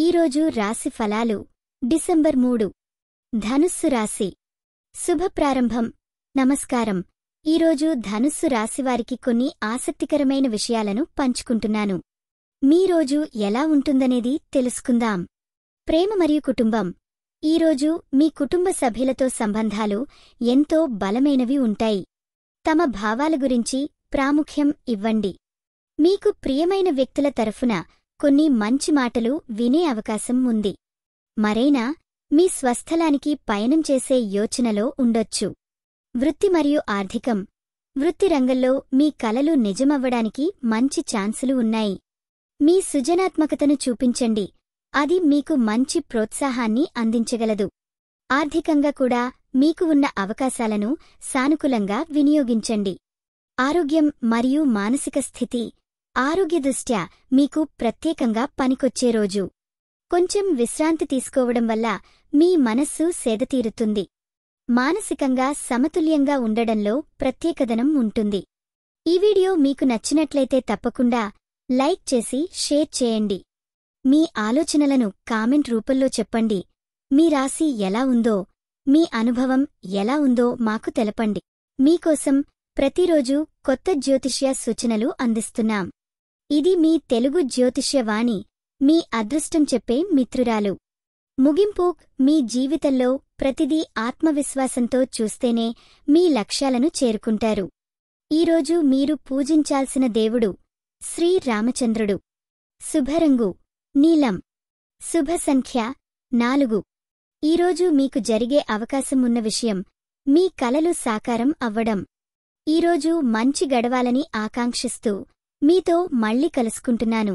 ఈరోజు రాశి ఫలాలు డిసెంబర్ 3 ధనుస్సు రాశి శుభప్రారంభం. నమస్కారం. ఈరోజు ధనుస్సు రాశివారికి కొన్ని ఆసక్తికరమైన విషయాలను పంచుకుంటున్నాను. మీ రోజు ఎలా ఉంటుందనేది తెలుసుకుందాం. ప్రేమ మరియు కుటుంబం. ఈరోజు మీ కుటుంబ సభ్యులతో సంబంధాలు ఎంతో బలమైనవి ఉంటాయి. తమ భావాల గురించి ప్రాముఖ్యం ఇవ్వండి. మీకు ప్రియమైన వ్యక్తుల తరఫున కొన్ని మంచి మాటలు వినే అవకాశం ఉంది. మరైనా మీ స్వస్థలానికి పయనం చేసే యోచనలో ఉండొచ్చు. వృత్తి మరియు ఆర్థికం. వృత్తి రంగంలో మీ కలలు నిజమవ్వడానికి మంచి ఛాన్సులు ఉన్నాయి. మీ సృజనాత్మకతను చూపించండి. అది మీకు మంచి ప్రోత్సాహాన్ని అందించగలదు. ఆర్థికంగా కూడా మీకు ఉన్న అవకాశాలను సానుకూలంగా వినియోగించండి. ఆరోగ్యం మరియు మానసిక స్థితి. ఆరోగ్యదృష్ట్యా మీకు ప్రత్యేకంగా పనికొచ్చే రోజు. కొంచెం విశ్రాంతి తీసుకోవడం వల్ల మీ మనస్సు సేదతీరుతుంది. మానసికంగా సమతుల్యంగా ఉండడంలో ప్రత్యేకదనం ఉంటుంది. ఈ వీడియో మీకు నచ్చినట్లయితే తప్పకుండా లైక్ చేసి షేర్ చేయండి. మీ ఆలోచనలను కామెంట్ రూపంలో చెప్పండి. మీ రాశి ఎలా ఉందో, మీ అనుభవం ఎలా ఉందో మాకు తెలపండి. మీకోసం ప్రతిరోజు కొత్త జ్యోతిష్య సూచనలు అందిస్తున్నాం. ఇది మీ తెలుగు జ్యోతిష్యవాణి, మీ అదృష్టం చెప్పే మిత్రురాలు. ముగింపు. మీ జీవితంలో ప్రతిదీ ఆత్మవిశ్వాసంతో చూస్తేనే మీ లక్ష్యాలను చేరుకుంటారు. ఈరోజు మీరు పూజించాల్సిన దేవుడు శ్రీ రామచంద్రుడు. శుభరంగు నీలం. శుభ సంఖ్య 4. ఈరోజు మీకు జరిగే అవకాశం ఉన్న విషయం మీ కలలు సాకారం అవ్వడం. ఈరోజు మంచి గడవాలని ఆకాంక్షిస్తూ మీతో మళ్ళీ కలుసుకుంటున్నాను.